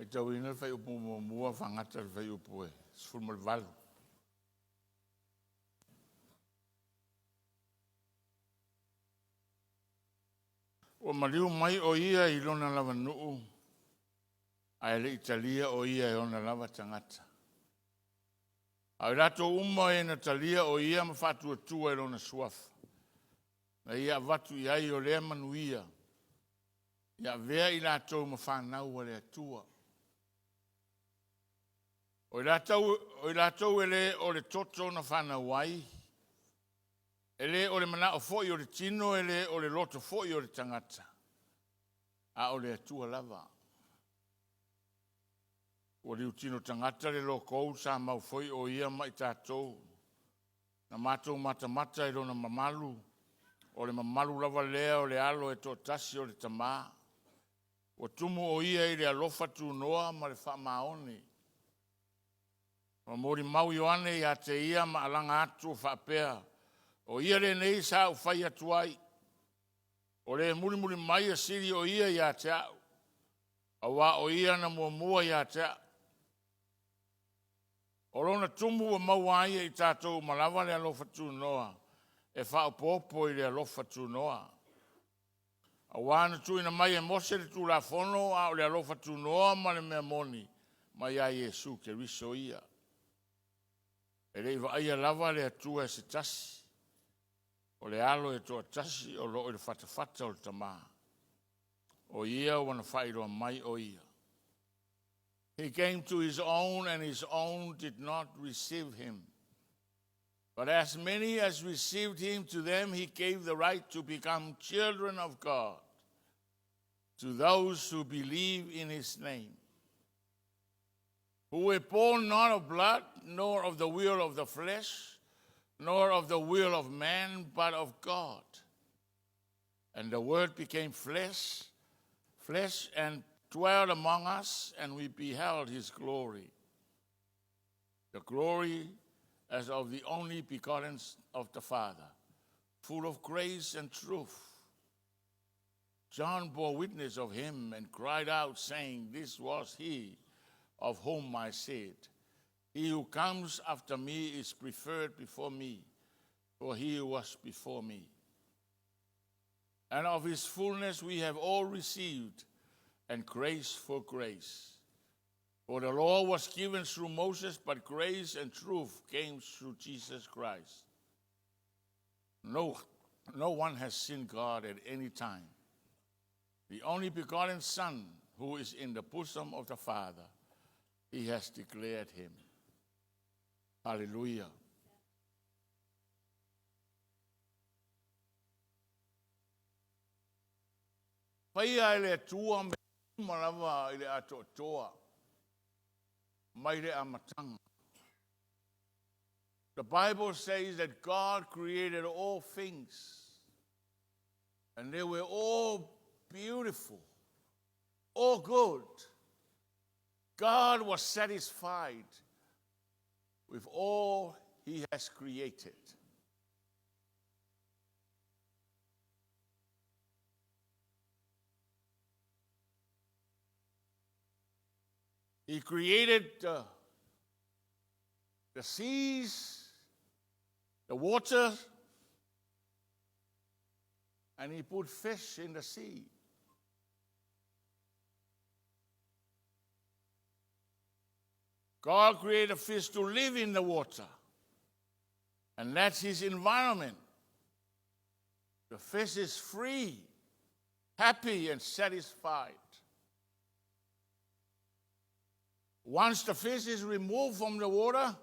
tau ina fai upu mua whangata fai upu e. Sfulmal valu. O mariu mai o ia I lona lava nuu. Ai le Italia o ia e ona lava tangata. Ai rato uma e na talia o ia ma whatua tua e lona suafa. Na ia watu I ai o lea manuia. Ia vea I rato ma whanau a lea tua. O I rato e le o le toto na whanau ai. E le o le mana o foi o le tino e le o le loto foi o le tangata. A o le atua lava. O le utino tangata le lo kou sa mau foi o ia mai tātou. Na mātou mata e lona mamalu. O le mamalu lava lea o le alo e tō tasi o le tamā. O tumu o ia I le alofa tu noa ma le wha maoni. O mori mau Ioane I te ia ma alanga atu o whapea. O ia le nei sa u whai atuai. O le muri mai a siri o ia I te au. A wā o ia na mua I te au. O lona tumu o mauaia I tātou malawa le alofa tu noa. E whao pōpo I le alofa tu noa. A wāna tu ina mai e mose le tu la fono a o le alofa tu noa ma le mea moni. Mai a Iesu ke riso ia. E le iwa aia lava le atua e se tasi. O le alo e toa tasi o lo o le whatawhata o le tamā. O ia wana whairoa mai o ia. He came to his own and his own did not receive him. But as many as received him, to them he gave the right to become children of God. To those who believe in his name. Who were born not of blood, nor of the will of the flesh, nor of the will of man, but of God. And the word became flesh and dwelt among us, and we beheld his glory. The glory as of the only begotten of the Father, full of grace and truth. John bore witness of him and cried out, saying, "This was he of whom I said, he who comes after me is preferred before me, for he was before me." And of his fullness we have all received, and grace for grace. For the law was given through Moses, but grace and truth came through Jesus Christ. No one has seen God at any time. The only begotten Son, who is in the bosom of the Father, he has declared him. Hallelujah. Paia ele tua me malawa ele ato toa. Maire amatanga. The Bible says that God created all things. And they were all beautiful. All good. God was satisfied with all he has created. He created the seas, the water, and he put fish in the sea. God created fish to live in the water, and that's his environment. The fish is free, happy, and satisfied. Once the fish is removed from the water,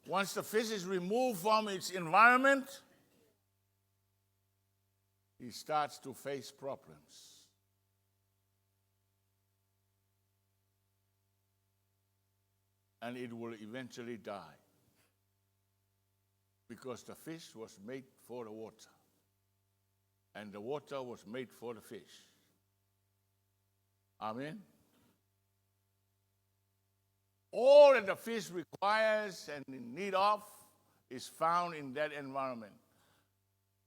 once the fish is removed from its environment, he starts to face problems. And it will eventually die. Because the fish was made for the water. And the water was made for the fish. Amen? All that the fish requires and in need of is found in that environment.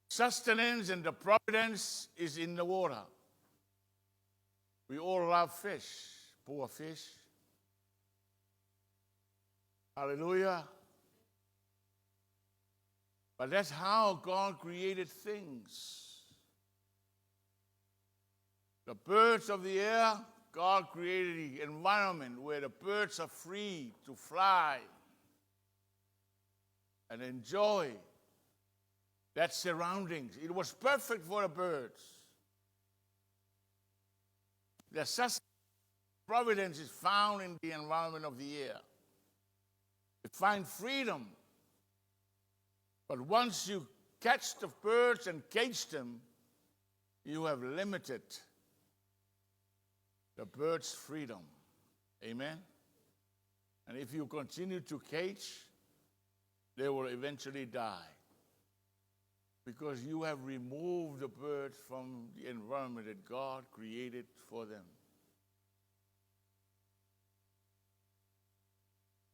Sustenance and the providence is in the water. We all love fish, poor fish. Hallelujah. But that's how God created things. The birds of the air, God created the environment where the birds are free to fly and enjoy that surroundings. It was perfect for the birds. The such providence is found in the environment of the air. You find freedom. But once you catch the birds and cage them, you have limited the bird's freedom. Amen? And if you continue to cage, they will eventually die. Because you have removed the birds from the environment that God created for them.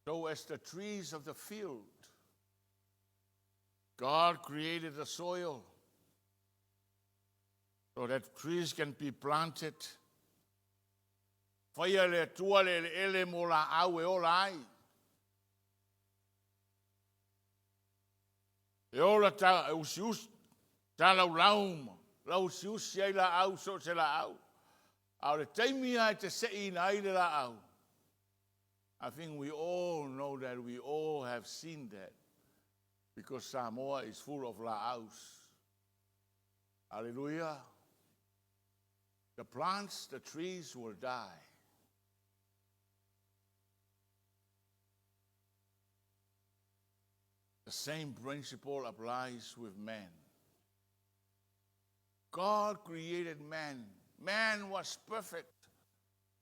So as the trees of the field, God created the soil so that trees can be planted. Whaia le tua le ele mo la au e ola ai. E ola ta usius ta lau lauma. Lau usius sei la au so se la au. Au le taimia e te sei na ile la au. I think we all know that, we all have seen that. Because Samoa is full of la'aus. Hallelujah. The plants, the trees will die. The same principle applies with man. God created man. Man was perfect.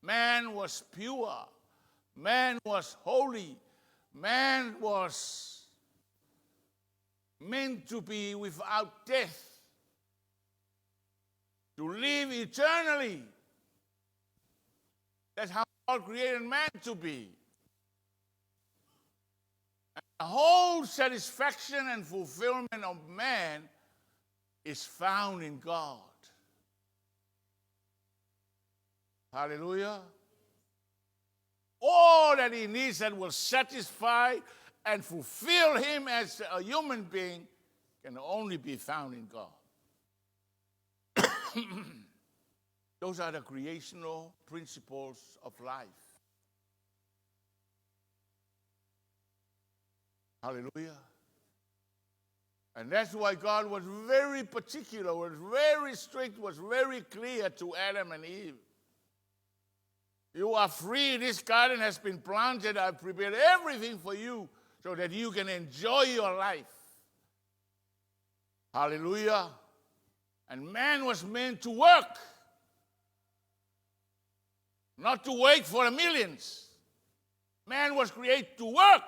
Man was pure. Man was holy. Man was meant to be without death, to live eternally. That's how God created man to be. And the whole satisfaction and fulfillment of man is found in God. Hallelujah. All that he needs that will satisfy and fulfill him as a human being can only be found in God. Those are the creational principles of life. Hallelujah. And that's why God was very particular, was very strict, was very clear to Adam and Eve. You are free. This garden has been planted. I've prepared everything for you so that you can enjoy your life. Hallelujah. And man was meant to work, not to wait for the millions. Man was created to work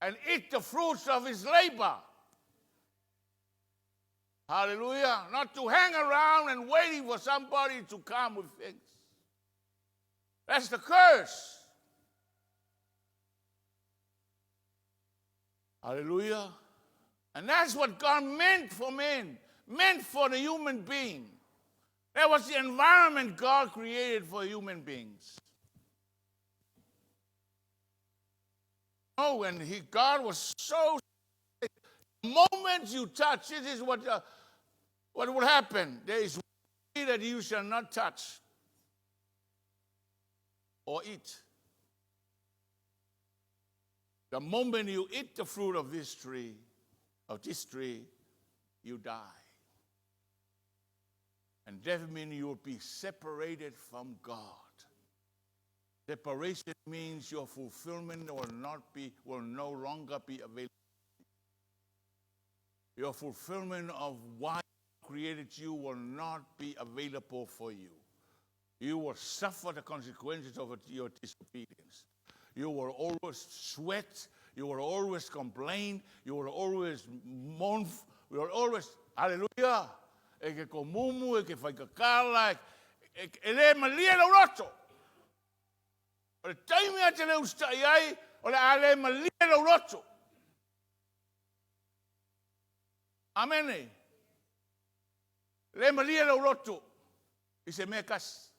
and eat the fruits of his labor. Hallelujah. Not to hang around and waiting for somebody to come with things. That's the curse. Hallelujah. And that's what God meant for men, meant for the human being. That was the environment God created for human beings. Oh, and God was so, the moment you touch, this is what will happen. There is one tree that you shall not touch or eat. The moment you eat the fruit of this tree, you die. And that means you will be separated from God. Separation means your fulfillment will no longer be available. Your fulfillment of why God created you will not be available for you. You will suffer the consequences of your disobedience. You will always sweat. You will always complain. You will always mourn. You will always, hallelujah. E ke komumu, e ke whaikakala, e le malia lau roto. O le taimea te leu stai ai, o le ale malia lau roto. Amen. Le malia lo roto. I se mekas.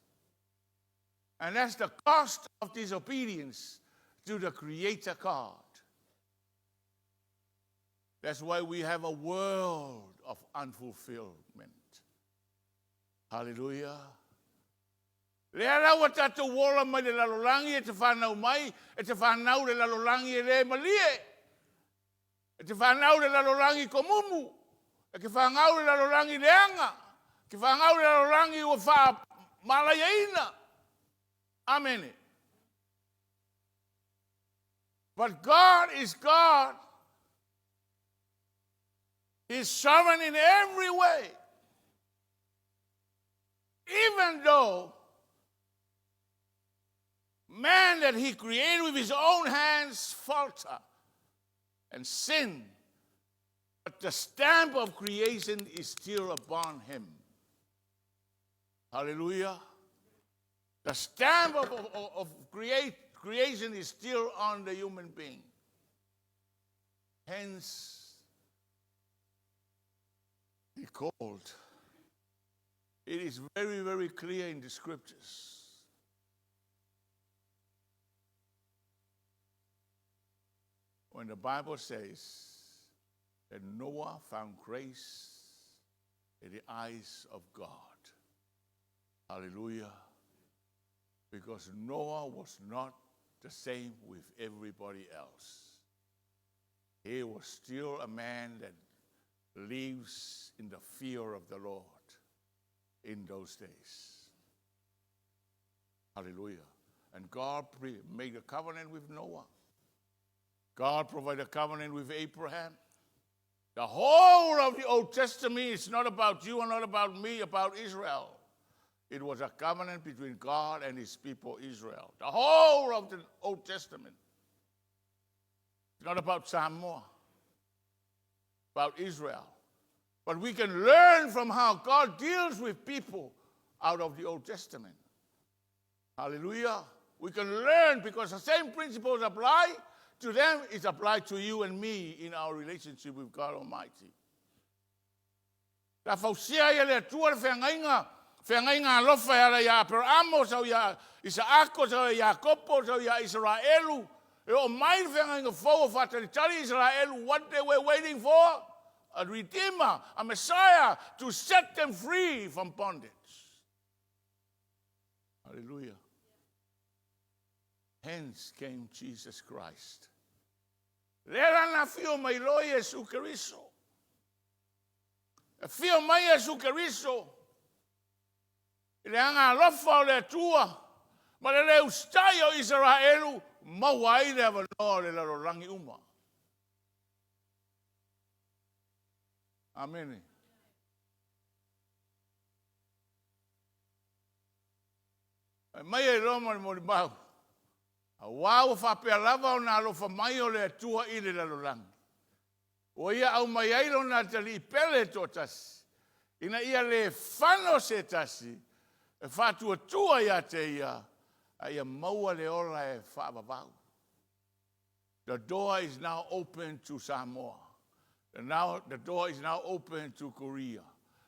And that's the cost of disobedience to the Creator God. That's why we have a world of unfulfillment. Hallelujah. Le ala wa tatu wola mai le lalolangi e te whanau mai, e te whanau le lalolangi e le malie. E te whanau le lalolangi komumu, e ke whanau le lalolangi leanga, ke whanau le lalolangi ua wha malayaina. Amen. But God is God. He's sovereign in every way. Even though man that he created with his own hands falter and sin, but the stamp of creation is still upon him. Hallelujah. The stamp of creation is still on the human being. Hence, he called. It is very, very clear in the scriptures. When the Bible says that Noah found grace in the eyes of God. Hallelujah. Because Noah was not the same with everybody else. He was still a man that lives in the fear of the Lord in those days. Hallelujah. And God made a covenant with Noah. God provided a covenant with Abraham. The whole of the Old Testament is not about you and not about me, about Israel. It was a covenant between God and his people, Israel. The whole of the Old Testament. It's not about Samoa, about Israel. But we can learn from how God deals with people out of the Old Testament. Hallelujah. We can learn because the same principles apply to them, it's applied to you and me in our relationship with God Almighty. La fausia ia le tua whengainga alofa ia ia Abrahamo sau ia Isaako sau ia Jacopo sau ia Israelu. E o mai whengainga fau whataritari Israelu, what they were waiting for? A Redeemer, a Messiah to set them free from bondage. Hallelujah. Hence came Jesus Christ. Lera na fio mai loi Jesu Cristo. E fio mai Jesu Cristo. Ile anga lofa o le tua. Ma le ustai o Israelu mawai le avano le larolangi uma. Amen. Mai e roma mo mau. Wow, fa pe lava na lo fa mai o le tua i le lalolangi. O ia au mai ai lo na tali pele totas. Ina ia le fano se tasi. E fa tua ia te ia. Ia maua le ora e fa vavau. The door is now open to Samoa. The door is now open to Korea.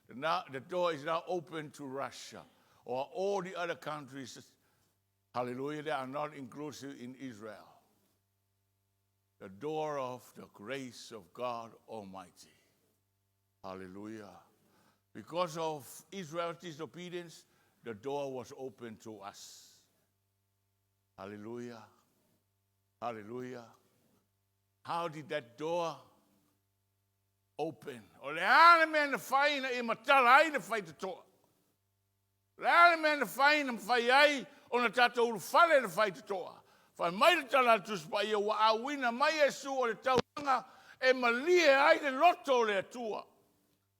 The door is now open to Russia. Or all the other countries. Hallelujah, they are not inclusive in Israel. The door of the grace of God Almighty. Hallelujah. Because of Israel's disobedience, the door was open to us. Hallelujah. Hallelujah. How did that door open? O le ale me na whai na I matala ai na whai te toa. Le ale me na whai na whai ai ona tātou whale na whai te toa. Whai mai le tala tuspa ia wa awina mai Jesu o le tauranga e malie ai le loto le atua.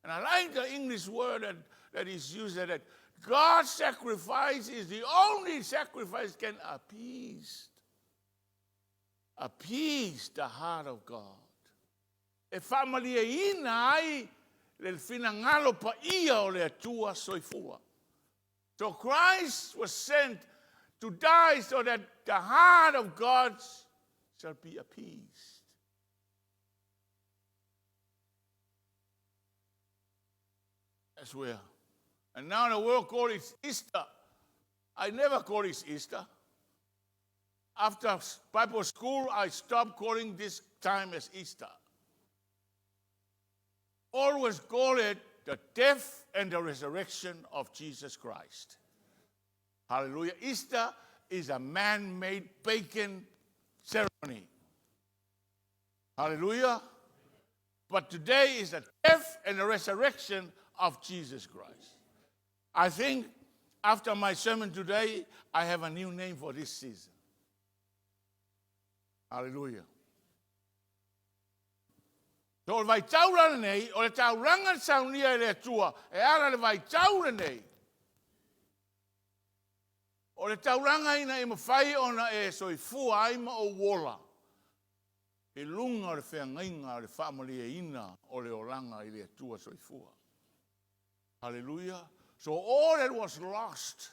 And I like the English word that is used that God's sacrifice is the only sacrifice can appease the heart of God. E whamalia ina ai le finangalo pa ia o le atua soifua. So Christ was sent to die so that the heart of God shall be appeased. That's where And now the world calls it Easter. I never call it Easter. After Bible school, I stopped calling this time as Easter. Always call it the death and the resurrection of Jesus Christ. Hallelujah. Easter is a man-made pagan ceremony. Hallelujah. But today is the death and the resurrection of Jesus Christ. I think after my sermon today, I have a new name for this season. Hallelujah. So le vai taurana nei, o le tauranga saunia le tua, e ara le vai taura nei. O le tauranga ina e mawhai ona e soifua aima o wola. E lunga o le whengainga o le whamali e ina o le oranga i le tua soifua. Hallelujah. So all that was lost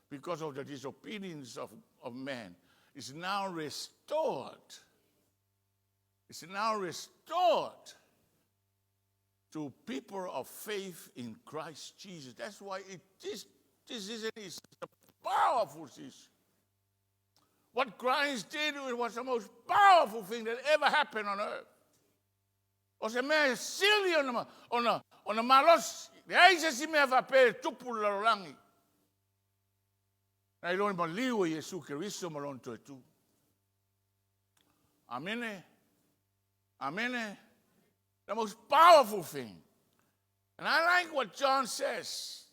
because of the disobedience of man is now restored. It's now restored to people of faith in Christ Jesus. That's why this season is a powerful season. What Christ did was the most powerful thing that ever happened on earth. O se mea sili ona malos, le aise si mea whape tupu larolangi. Na iloni ma liu e Yesu Keriso malon to tu. Amen. Amen. The most powerful thing. And I like what John says.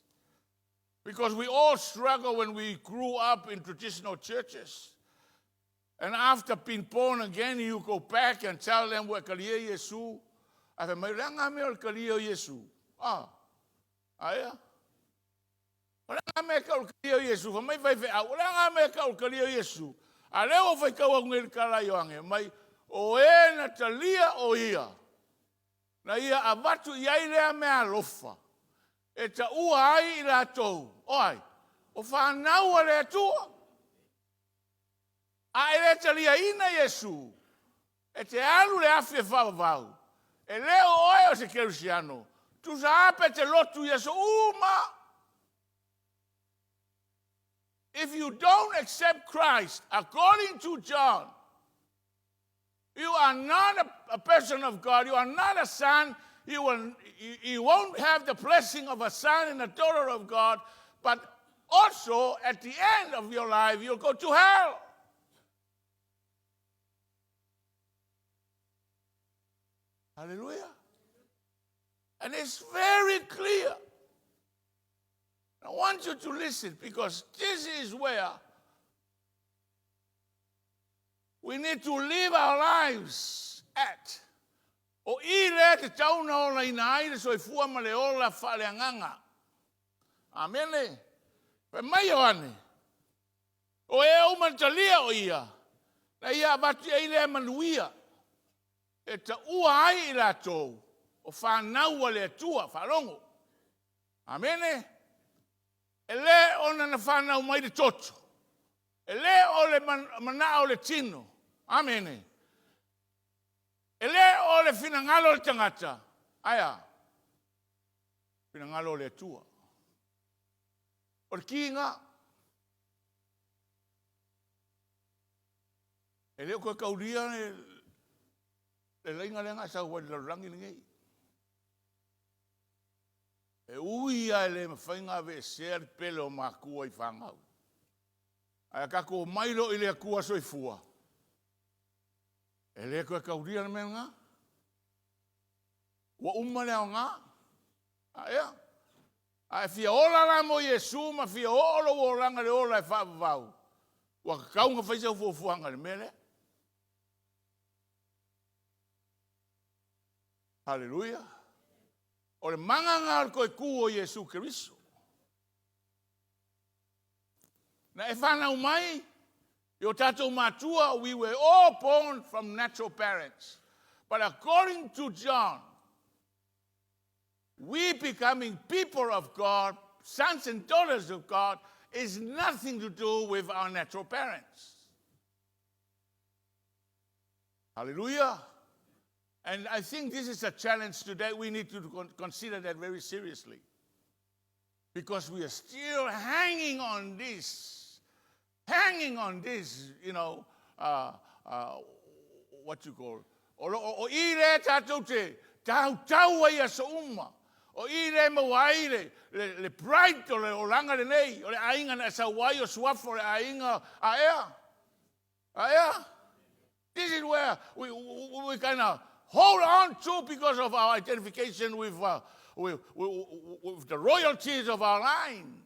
Because we all struggle when we grew up in traditional churches. And after being born again, you go back and tell them what kalia Yesu. I said, "Mai ranga me o kalia Yesu." Ah, aya. Ranga me ka o kalia Yesu. Mai vai vai. Ranga me ka o kalia Yesu. A leo vai ka o ngel kala yoange. Mai o e na talia o ia. Na ia avatu iai lea mea lofa. E ta ua ai i la tou. Oi, o whanau a lea tua. A e le talia ina Yesu. E te alu le afi e whawavau. E leo oe o se kerusiano. Tu sa ape te lotu Yesu uma. If you don't accept Christ, according to John, you are not a person of God. You are not a son. You won't have the blessing of a son and a daughter of God. But also, at the end of your life, you'll go to hell. Hallelujah. And it's very clear. I want you to listen because this is where we need to live our lives at. O I le te tauna o la ina aire so I fua ma le ola whaleanganga. Amene. Pe mai Uoni. O e au mantalia o ia. Na ia abati e le manuia. E ta ua ai I la tau. O whanau a le tua, whalongo. Amene. E le ona na whanau mai de toto. E le o le mana o le tino. Amene. E le o le finangalo le tangata. Aya. Finangalo le tua. O le kinga. E le o koe kauria le lainga lenga sa ua le rangi ngei. E uia e le mawhainga ve ser pele o makua I whangau. Aya kako mailo I le akua soifua. E le koe kauria na mea ngā. Ua umale au ngā. Aya. Aya fia ola la mo Yesu ma fia olo o langa le ola e whaavavau. Ua kaunga whaisa ufuanga le mele. Hallelujah. O le manga ngā koe ku o Yesu Keriso. Na e whanau mai, I o tātou mātua, we were all born from natural parents. But according to John, we becoming people of God, sons and daughters of God, is nothing to do with our natural parents. Hallelujah. And I think this is a challenge today. We need to consider that very seriously. Because we are still hanging on this, what you call, o I le tātou te tau ai a sa uma, o I le mawaile, le pride o le olanga le nei, o le ainga na sa wai o suafo le ainga a ea. This is where we kind of hold on to because of our identification with the royalties of our line.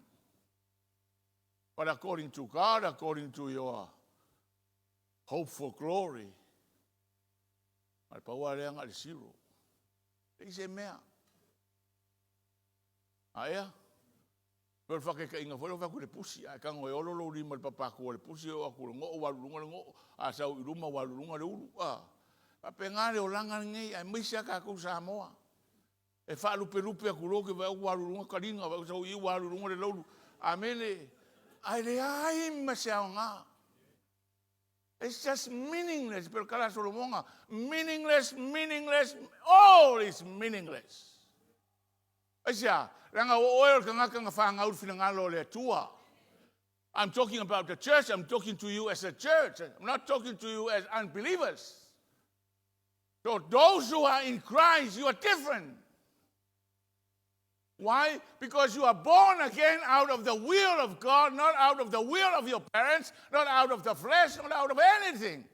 But according to God, according to your hope for glory, al pawareanga le zero. Ise mea. Aia. Pero whake inga whare whaku le pusi. Ai kango e ololo rima le papaku le pusi o aku le ngō warurunga le ngō. A sau i ruma warurunga le uru. A pengare o langa ngei ai maisia ka kou SAMOA. E whaalupe aku roke vai warurunga karinga vai sau i warurunga le lauru. Amene. Ai le ai masiao ngā. It's just meaningless. Pero kala solomonga. Meaningless. All is meaningless. Asia, ranga oil kanga whanga ur finangalo le tua. I'm talking about the church. I'm talking to you as a church. I'm not talking to you as unbelievers. So those who are in Christ, you are different. Why? Because you are born again out of the will of God, not out of the will of your parents, not out of the flesh, not out of anything.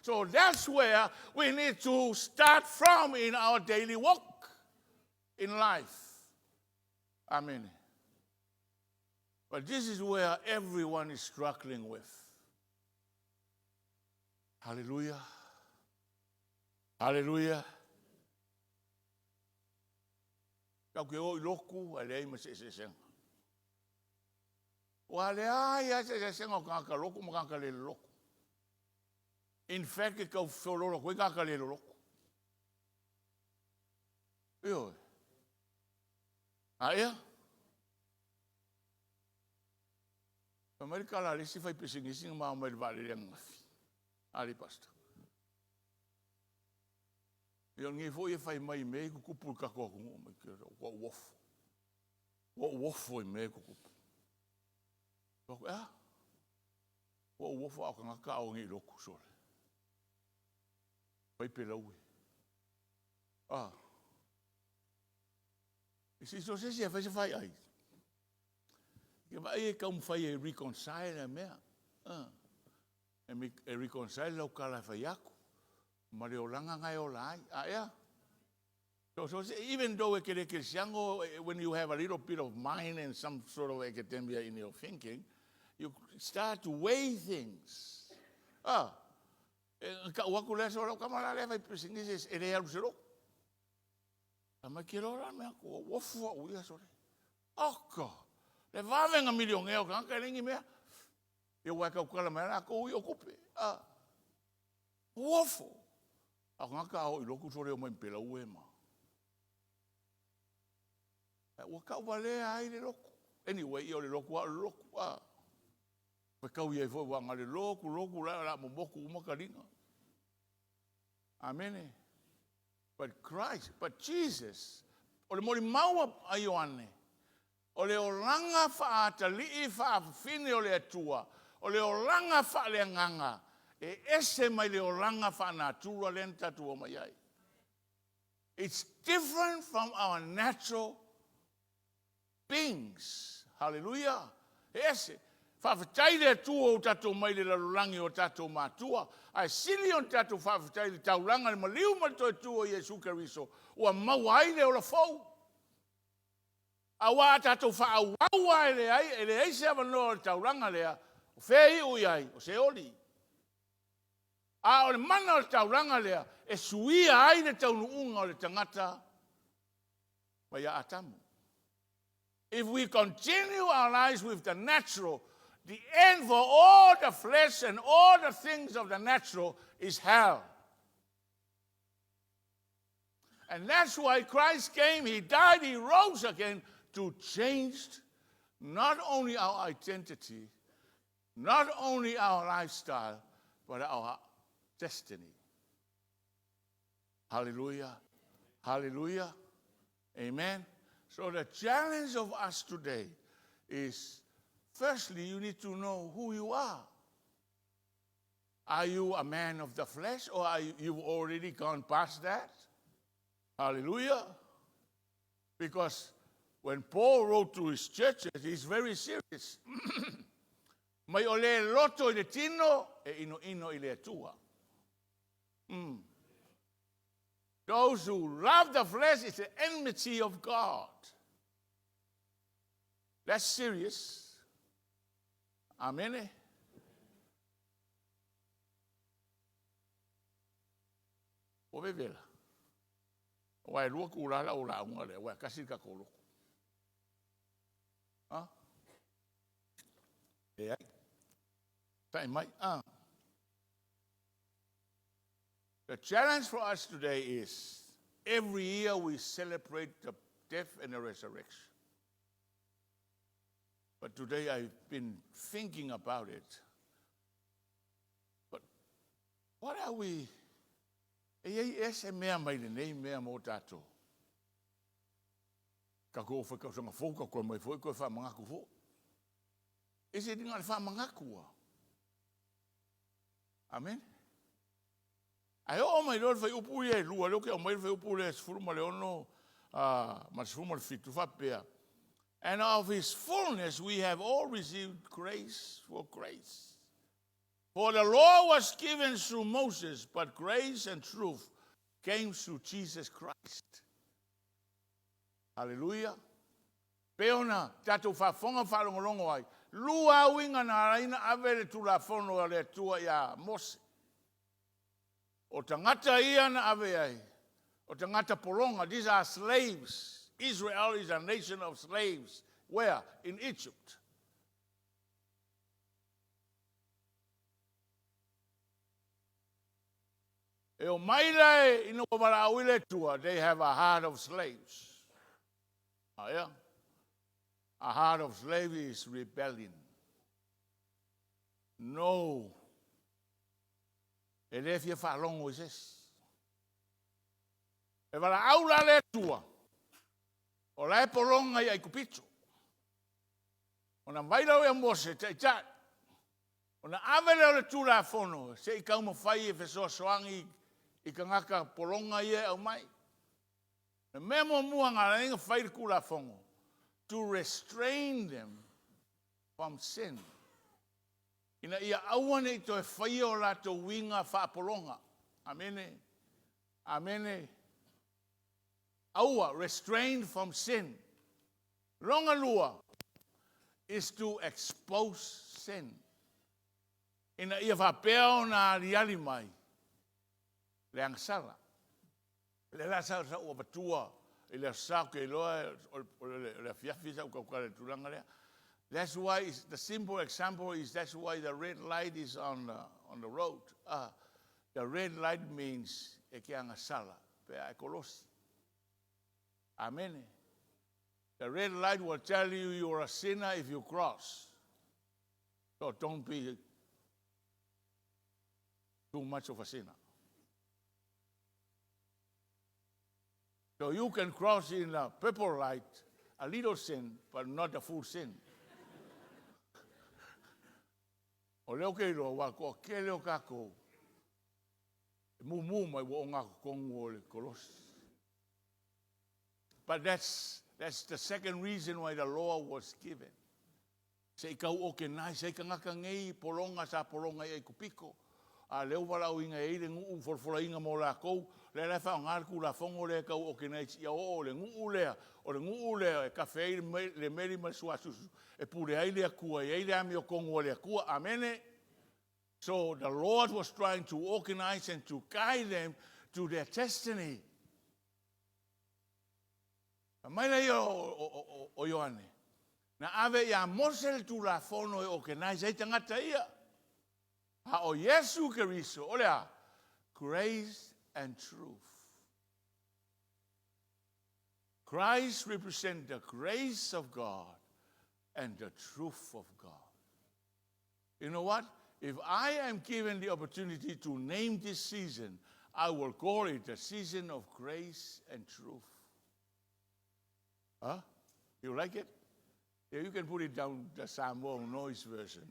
So that's where we need to start from in our daily walk in life. Amen. But this is where everyone is struggling with. Hallelujah. Hallelujah. Kau ke o iloku, alei ma se senga. Wa le ai se senga o ka loku ma ka le loku. In fact, kau fololo ko ka le loku. Yo. Aya. Amerika la lesi fai pesingisi ma o me vale lenga. Ali pastor. Yo ngi fo e fai mai me ku kupu ka ko ngo me ke ko wof. Wo wof foi me ku kupu. Ko wo wof a ka o ngi loku so. Pai pe lau. Isi so se se fai ai. Ke vai ka fai e reconcile me. E mi reconcile lo kala fai aku. Mariolanga ngai olai. So even though when you have a little bit of mind and some sort of academia in your thinking, you start to weigh things. Ka waku le so ka mala le vai pesingis e le alusero. Ama kirora me ko wofu o ia so. Aka. Le vavenga milion e ka ringi me. E wa ka kala me ko o kupe. Wofu. Ako ka o iloku sore o mai pela uema. O ka wale ai le loku. Anyway, yo le loku Pe kau ia fo wa ngale loku la mo boku uma karinga. Amen. But Jesus, o le mori maua a Uoni. O le olanga fa atali fa fine o le atua. O le olanga fa le nganga. E ese mai le olanga fa natura lenta tu o mai ai. It's different from our natural beings. Hallelujah. Ese. Whawhitai le tua o tatou mai le lalulangi o tatou mātua. Ai sili on tatou whawhitai le tauranga le maliu ma toi tua Iesu Keriso. Ua maua ai le o la fau. A wā tatou whaawaua e le eise avanoa le tauranga lea. O whei ui ai, o se oli. A o le mana o le tauranga lea. E suia ai le taunuunga o le tangata. Mai a atamu. If we continue our lives with the natural, the end for all the flesh and all the things of the natural is hell. And that's why Christ came, he died, he rose again to change not only our identity, not only our lifestyle, but our destiny. Hallelujah. Hallelujah. Amen. So the challenge of us today is, firstly, you need to know who you are. Are you a man of the flesh, or are you've already gone past that? Hallelujah. Because when Paul wrote to his churches, he's very serious. Mai ole loto I le tino, e ino I le atua. Those who love the flesh is the enmity of God. That's serious. Amen. O vevela. Wai lua kulala o la unga le, wai kasi ka kolo. Ha? E ai. Tai mai. The challenge for us today is, every year we celebrate the death and the resurrection. But today I've been thinking about it. But what are we? E mea mai le nei mea mo tato. Ka ko fa ka sanga foka ko mai foi ko fa mangaku fo. Ese dinga fa mangaku. Amen. Ai o mai lo fa upu ye lua lo ke o mai fa upu le sfurma le ono ma sfurma le fitu fa pea. And of his fullness we have all received grace for grace. For the law was given through Moses, but grace and truth came through Jesus Christ. Hallelujah. Peona, tatu fa fonga fa longo ai. Lua winga na raina avele tu la fono le tua ya Mose. O tangata ia na ave ai. O tangata polonga, these are slaves. Israel is a nation of slaves. Where? In Egypt. They have a heart of slaves. Oh, yeah? A heart of slaves is rebellion. No. E le fia fa longo is. E wala aula le tua. O la e polonga ia I kupitu. Ona maila o Mose te chat. Ona avele le tu la fono. Se I kauma fai e feso soangi I ka ngaka polonga ia au mai. Na memo mua ngā inga fai kula fongo. To restrain them from sin. Ina ia awane to e fai o la to winga fa polonga. Amene. Amene. Aua, restrained from sin. Longa lua is to expose sin. Ina ia fa peo na riali mai. Le angsala. Le la sa o batua. Le sa ke loa le fiafi sa ko ka tulanga le. That's why the simple example is that's why the red light is on the road. The red light means e ke angasala pe a kolos. Amen. The red light will tell you you're a sinner if you cross. So don't be too much of a sinner. So you can cross in a purple light, a little sin, but not a full sin. O leo ke ro wa ko ke leo ka ko. Mu mai wo nga kongo le kolos. But that's the second reason why the law was given. Se ka o ke nai se ka ngaka ngei polonga sa polonga e kupiko. A leo wala o inga e le ngu forfora inga mo la ko le la fa ngar ku la fongo le ka o ke nai ia o le ngu le o le ngu le e ka fe le meri ma suasu e pure ai le ku ai le ami o kongo le ku amene. So the Lord was trying to organize and to guide them to their destiny. Mai lai o Uoni. Na ave ia Mose tu la fono e organize ai tangata ia. Ha o Yesu Keriso, olea, grace and truth. Christ represents the grace of God and the truth of God. You know what? If I am given the opportunity to name this season, I will call it the season of grace and truth. Huh? You like it? Yeah, you can put it down the SAMOA noise version.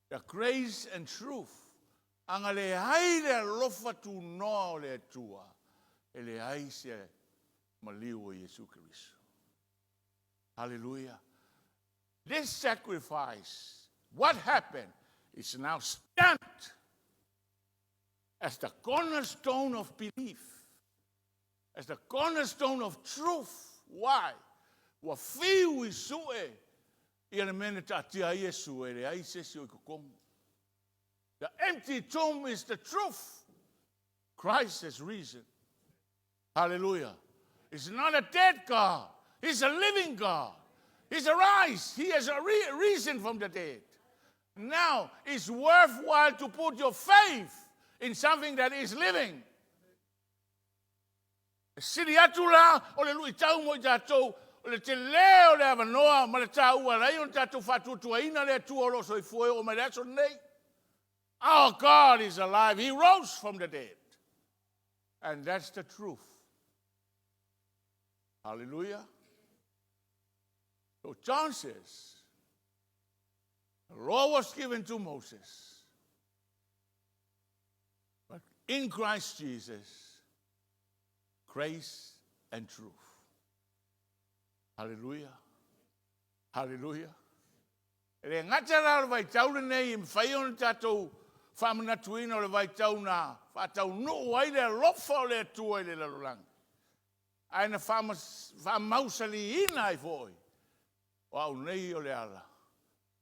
The grace and truth. Anga le hai le lofa tu no le tua. E le hai se maliu o Yesu Christo. Hallelujah. This sacrifice, what happened, is now stamped as the cornerstone of belief, as the cornerstone of truth. Why? Wa fiu isue ia le mene tatia Yesu e le ai sesi o kukongu. The empty tomb is the truth. Christ has risen. Hallelujah. He's not a dead God. He's a living God. He's arise. He has risen from the dead. Now, it's worthwhile to put your faith in something that is living. Siri atu la, o le lui tau mo i tātou, o le te leo le avanoa, ma le tau ua lai, o le tātou whatutua ina le tua roso i fue o me le aso nei. Our God is alive. He rose from the dead. And that's the truth. Hallelujah. So John says, the law was given to Moses. But in Christ Jesus, grace and truth. Hallelujah. Hallelujah. Le ngatara le vai tau nei im whaion tātou whamana tuina le vai tau nā. Whatau no wai le lofa le tua le lalulangi. Aina whamausali ina I foi. Wau nei o le ala.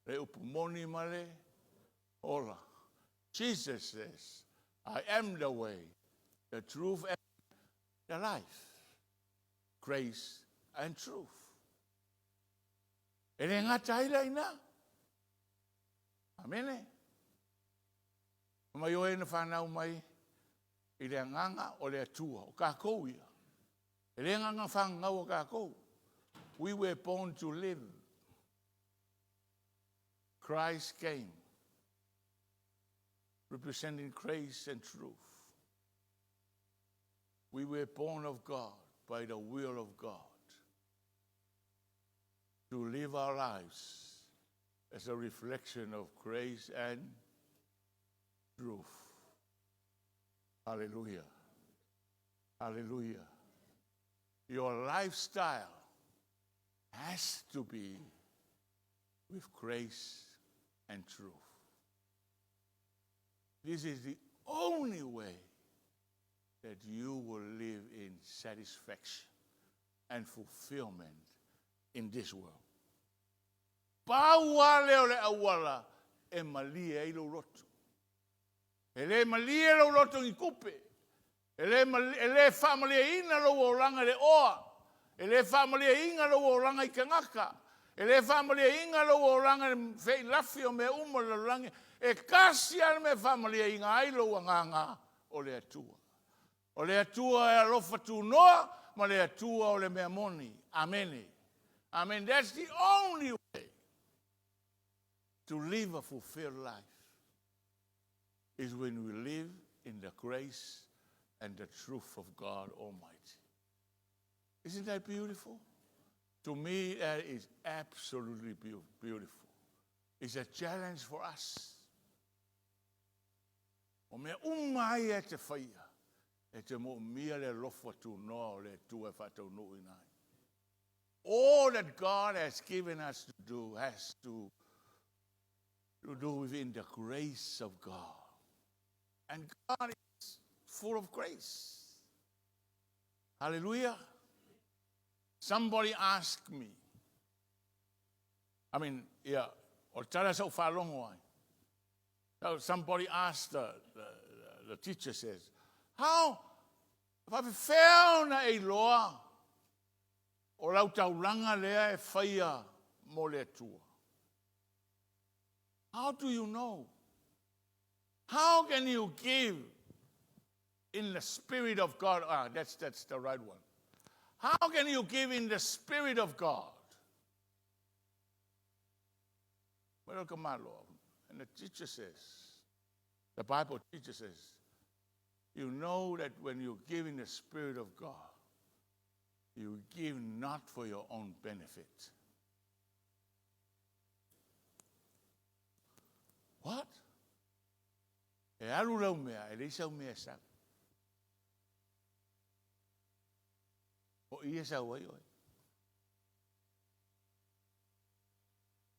Le upumoni male. Ola. Jesus says, I am the way, the truth, and the life. Grace and truth. E le ngata ila ina. Amene. Mai o ena whanau mai. I le nganga o le atua. O kākou ia. E le nganga whangau o kākou. We were born to live. Christ came, representing grace and truth. We were born of God by the will of God to live our lives as a reflection of grace and truth. Hallelujah. Hallelujah. Your lifestyle has to be with grace and truth. This is the only way that you will live in satisfaction and fulfillment in this world. Paua leo le awala e malia I lo roto. E le malia lo roto I kupe. E le whamalia ina lo oranga le oa. E le whamalia inga lo oranga I kangaka. E le whamalia inga lo oranga fei lafi o me umo lo rangi. E kasi al me whamalia inga ailo wanganga o le atua. O le atua e alofa tu noa, ma le atua o le mea moni. Amen. Amen. That's the only way to live a fulfilled life, is when we live in the grace and the truth of God Almighty. Isn't that beautiful? To me, that is absolutely beautiful. It's a challenge for us. O mea umai e te whaia, e te mo mia le lofa tu noa le tu e whatau no inai. All that God has given us to do has to do within the grace of God. And God is full of grace. Hallelujah. Somebody asked me, or tala sau whalongo ai. So somebody asked the teacher says, how, if I found a loa, o lau tauranga lea e whaia mo le tua. How do you know? How can you give in the Spirit of God? That's the right one. How can you give in the Spirit of God? Well, come on, Lord. And the teacher says, the Bible teacher says, You know that when you give in the Spirit of God, you give not for your own benefit. What? E alu lau mea, e leisa o mea sa. O ia sa wai oi.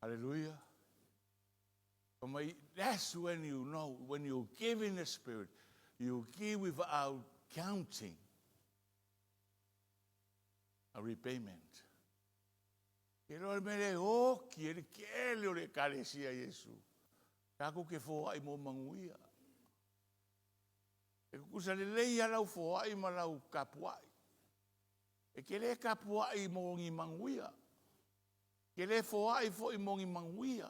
Hallelujah. That's when you know, when you give in the Spirit, you give without counting a repayment. E roi mele hoki, e le kele o le kalesia Yesu. Kako ke fōa i mō manguia. E kukusa le leia lau fōa i ma lau kapuai. E ke le kapuai mō ngi manguia. Ke le fōa i fō i mō ngi manguia.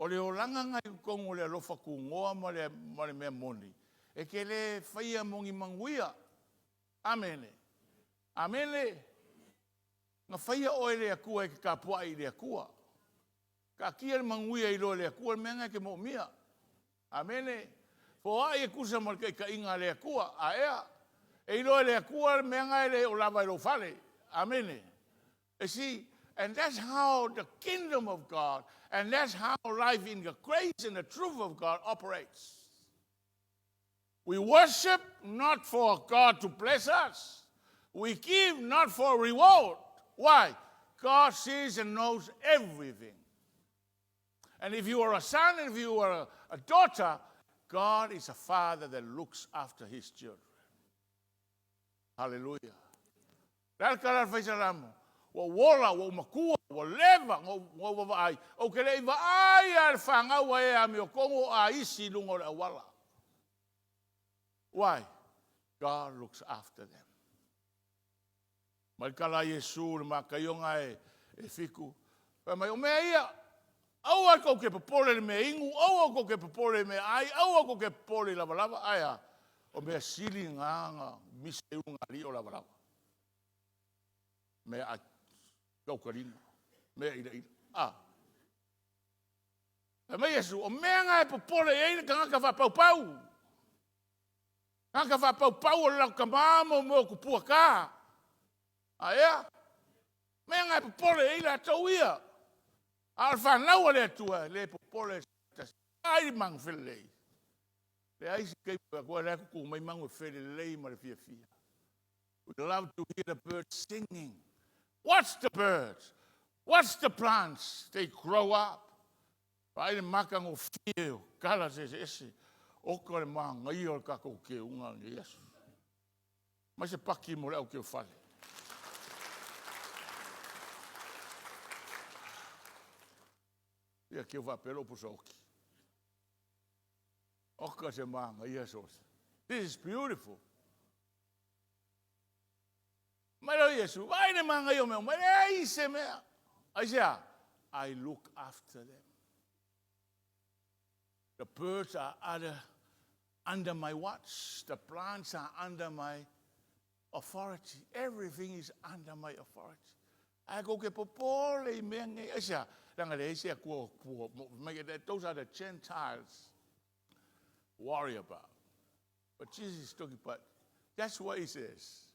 O le olanga ngai kongo le alofa kungoa ma le mea moni. E ke le whaia mongi manguia. Amene. Amene. Nga whaia oe le akua e ke kapua i le akua. Ka kia le manguia i lo le akua le menga ke mo mia. Amene. Fōa i e kusa ma ka inga le akua. A ea. E i lo le akua le menga le o lava i lo fale. Amene. E si. And that's how the kingdom of God, and that's how life in the grace and the truth of God operates. We worship not for God to bless us. We give not for reward. Why? God sees and knows everything. And if you are a son, if you are a daughter, God is a father that looks after his children. Hallelujah. That's wa wola, wa makua, wa leva, wa vai. O ke le iwa ai ar whanga wa e a meo kongo a isi lungo le awala. Why? God looks after them. Mai kala Yesu le makayonga e fiku. Pa mai o mea ia, au a ko ke papole le mea ingu, au a ko ke papole le mea ai, au a ko ke papole lava lava, aia. O mea sili nganga, mise unga li o lava lava. Mea a kaukarina, mea ira ira. Ah. E mai Yesu, o mea ngai popole e ina ka ngaka whapau pau. Ngaka whapau pau o lau ka mamo mo kupua ka. A ea. Mea ngai popole e ina tau ia. Al whanau le atua, le popole ai mang whelei. Le aisi keipu a kua reko ku mai mangu whelei ma le fia fia. We love to hear the birds singing. What's the birds? What's the plants? They grow up. Pai le maka ngo fio, kala se ese. Oka le manga i o kako ke unga ni Yesu. Ma se paki mo le au ke o fale. Ia ke o wapelo po soki. Oka se manga i Yesu. This is beautiful. Maro Yesu, vai ne manga yo meu, mai se mea. Aisea, I look after them. The birds are under my watch. The plants are under my authority. Everything is under my authority. I go ke popole I menge. Aisea, langa le aisea kua. Those are the Gentiles worry about. But Jesus is talking about, that's what he says.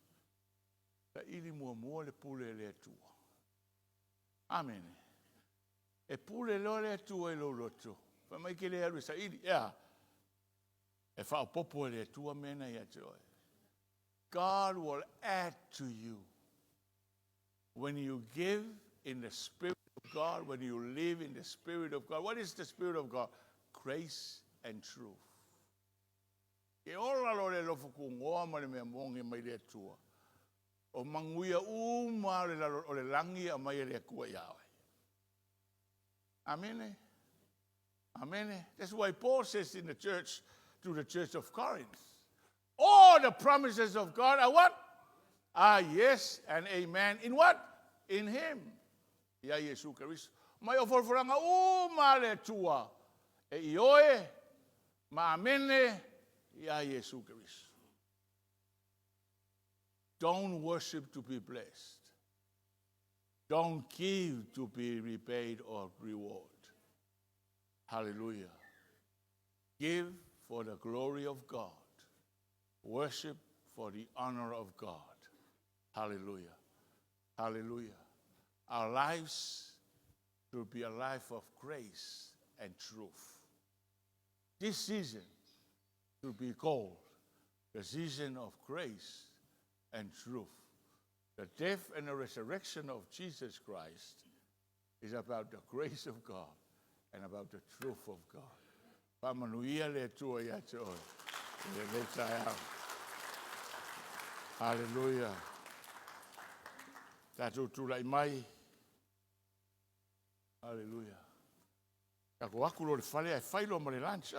Ta ili mua le pule le atua. Amen. E pule lo le atua I lo loto. Pa mai ke le aru sa ili. Ea. E whao popo le atua mena I atoe. God will add to you. When you give in the Spirit of God, when you live in the Spirit of God. What is the Spirit of God? Grace and truth. Ke ola lo le lofo kungoa ma le mea mongi mai le atua. O manguia uma o le langi a mai le kua iawe. Amen. Amen. That's why Paul says in the church, to the church of Corinth, all the promises of God are what? Are yes and amen. In what? In him. Ia Yesu Christ. Mai o forforanga uma le tua. E ioe, ma amene, ia Yesu Christ. Don't worship to be blessed. Don't give to be repaid or reward. Hallelujah. Give for the glory of God. Worship for the honor of God. Hallelujah. Hallelujah. Our lives should be a life of grace and truth. This season should be called the season of grace and truth. The death and the resurrection of Jesus Christ is about the grace of God and about the truth of God. Pamanuia le tua ia te oi. Le tai au. Hallelujah. Tātou tūlai mai. Hallelujah. Kako aku lo le whale ai whailo ma le lunch.